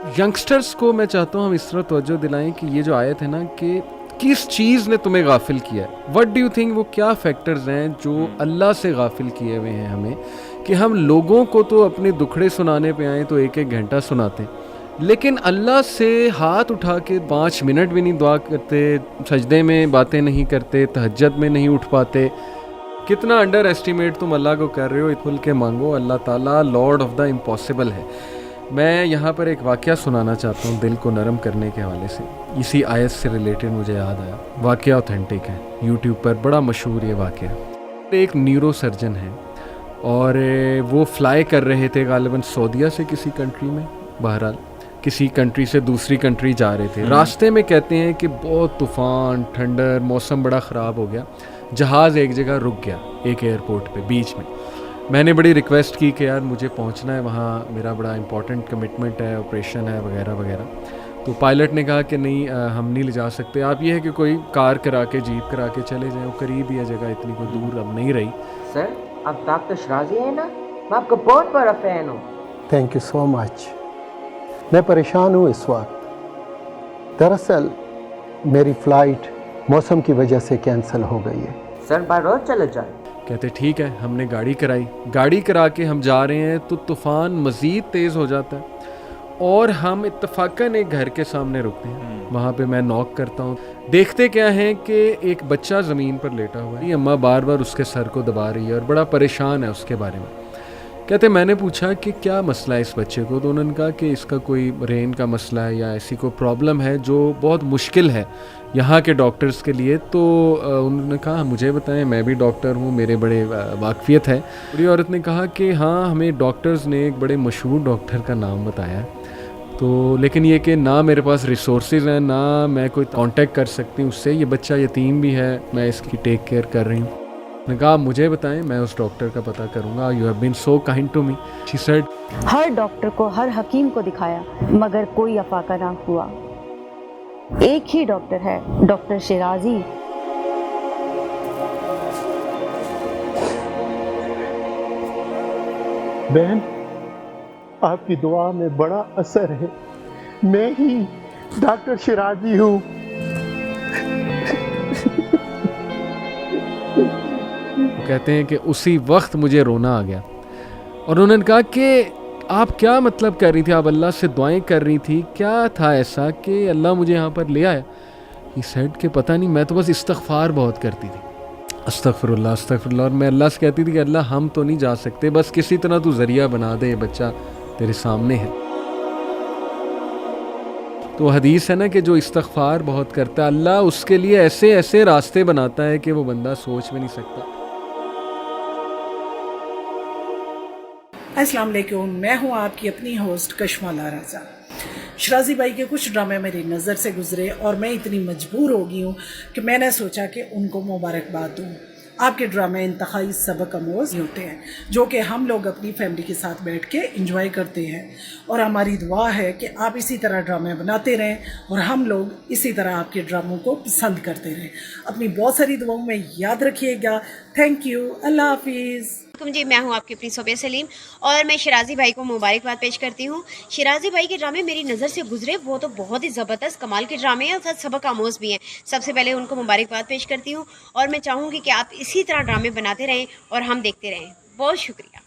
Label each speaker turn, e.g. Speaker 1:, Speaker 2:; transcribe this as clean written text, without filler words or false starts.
Speaker 1: Youngsters को मैं चाहता हूँ हम इस तरह तवज्जो दिलाएं कि ये जो आयत है ना कि किस चीज़ ने तुम्हें गाफिल किया है, व्हाट डू यू थिंक, वो क्या फैक्टर्स हैं जो अल्लाह से गाफिल किए हुए हैं हमें, कि हम लोगों को तो अपने दुखड़े सुनाने पे आए तो एक एक घंटा सुनाते हैं, लेकिन अल्लाह से हाथ उठा के 5 मिनट भी नहीं दुआ करते, सजदे में बातें नहीं करते, तहज्जुद में नहीं उठ पाते। कितना अंडर एस्टिमेट तुम अल्लाह को कर रहे हो। खुल के मांगो, अल्लाह ताला लॉर्ड ऑफ द इम्पॉसिबल है। मैं यहाँ पर एक वाक़या सुनाना चाहता हूँ दिल को नरम करने के हवाले से, इसी आयत से रिलेटेड मुझे याद आया। वाक़या ऑथेंटिक है, यूट्यूब पर बड़ा मशहूर ये वाक़या। एक न्यूरो सर्जन है और वो फ्लाई कर रहे थे गालिबन सऊदीया से किसी कंट्री में, बहरहाल किसी कंट्री से दूसरी कंट्री जा रहे थे। रास्ते में कहते हैं कि बहुत तूफ़ान, ठंडर, मौसम बड़ा ख़राब हो गया, जहाज़ एक जगह रुक गया, एक एयरपोर्ट पे बीच में। मैंने बड़ी रिक्वेस्ट की कि यार मुझे पहुंचना है वहाँ, मेरा बड़ा इंपॉर्टेंट कमिटमेंट है, ऑपरेशन है वगैरह वगैरह। तो पायलट ने कहा कि नहीं हम नहीं ले जा सकते, आप ये है कि कोई कार करा के, जीप करा के चले जाएं, वो करीब ही है जगह, इतनी कोई दूर अब नहीं रही।
Speaker 2: सर आप डॉक्टर शिराजी हैं ना, मैं आपका बहुत बड़ा फ़ैन हूँ।
Speaker 3: Thank you so much. मैं परेशान हूँ इस वक्त। दरअसल मेरी फ़्लाइट मौसम की वजह से कैंसिल हो गई है।
Speaker 2: सर बाय रोड चले जाए।
Speaker 1: कहते ठीक है। हमने गाड़ी कराई, गाड़ी करा के हम जा रहे हैं तो तूफ़ान मज़ीद तेज़ हो जाता है और हम इत्तफाकन एक घर के सामने रुकते हैं। वहाँ पे मैं नॉक करता हूँ, देखते क्या है कि एक बच्चा ज़मीन पर लेटा हुआ है, अम्मा बार बार उसके सर को दबा रही है और बड़ा परेशान है उसके बारे में। कहते मैंने पूछा कि क्या मसला है इस बच्चे को, तो उन्होंने कहा कि इसका कोई ब्रेन का मसला है या ऐसी कोई प्रॉब्लम है जो बहुत मुश्किल है यहाँ के डॉक्टर्स के लिए। तो उन्होंने कहा मुझे बताएं, मैं भी डॉक्टर हूँ, मेरे बड़े वाकफियत है। बूढ़ी औरत ने कहा कि हाँ हमें डॉक्टर्स ने एक बड़े मशहूर डॉक्टर का नाम बताया, तो लेकिन ये कि ना मेरे पास रिसोर्सेज हैं, ना मैं कोई कांटेक्ट कर सकती हूँ उससे, ये बच्चा यतीम भी है, मैं इसकी टेक केयर कर रही हूँ। मैं कहा मुझे बताएं, मैं उस डॉक्टर का पता करूँगा। You have been so kind to me, she said.
Speaker 4: हर डॉक्टर को, हर हकीम को दिखाया मगर कोई अफाका ना हुआ। एक ही डॉक्टर है, डॉक्टर शिराजी।
Speaker 3: बहन आपकी दुआ में बड़ा असर है, मैं ही डॉक्टर शिराजी हूँ।
Speaker 1: कहते हैं कि उसी वक्त मुझे रोना आ गया और उन्होंने कहा कि आप क्या मतलब कर रही थी, आप अल्लाह से दुआएं कर रही थी, क्या था ऐसा कि अल्लाह मुझे यहाँ पर ले आया। ये सेड के पता नहीं, मैं तो बस इस्तग़फ़ार बहुत करती थी, अस्तग़फ़िरुल्लाह अस्तग़फ़िरुल्लाह, और मैं अल्लाह से कहती थी कि अल्लाह हम तो नहीं जा सकते, बस किसी तरह तू ज़रिया बना दे, बच्चा तेरे सामने है। तो हदीस है ना कि जो इस्तग़फ़ार बहुत करता है अल्लाह उसके लिए ऐसे ऐसे रास्ते बनाता है कि वो बंदा सोच भी नहीं सकता।
Speaker 5: अस्सलाम वालेकुम, मैं हूँ आपकी अपनी होस्ट कशमा लाराजा। शिराजी भाई के कुछ ड्रामे मेरी नज़र से गुजरे और मैं इतनी मजबूर हो गई हूँ कि मैंने सोचा कि उनको मुबारकबाद दूँ। आपके ड्रामे इंतहाई सबक आमोज़ होते हैं जो कि हम लोग अपनी फैमिली के साथ बैठ के इंजॉय करते हैं, और हमारी दुआ है कि आप इसी तरह ड्रामे बनाते रहें और हम लोग इसी तरह आपके ड्रामों को पसंद करते रहें। अपनी बहुत सारी दुआओं में याद रखिएगा। थैंक यू, अल्लाह हाफिज़।
Speaker 6: जी, मैं हूं आपकी अपनी सोबिया सलीम और मैं शिराजी भाई को मुबारकबाद पेश करती हूं। शिराजी भाई के ड्रामे मेरी नज़र से गुजरे, वो तो बहुत ही ज़बरदस्त कमाल के ड्रामे हैं और साथ सबक आमोज़ भी हैं। सबसे पहले उनको मुबारकबाद पेश करती हूं और मैं चाहूँगी कि आप इसी तरह ड्रामे बनाते रहें और हम देखते रहें। बहुत शुक्रिया।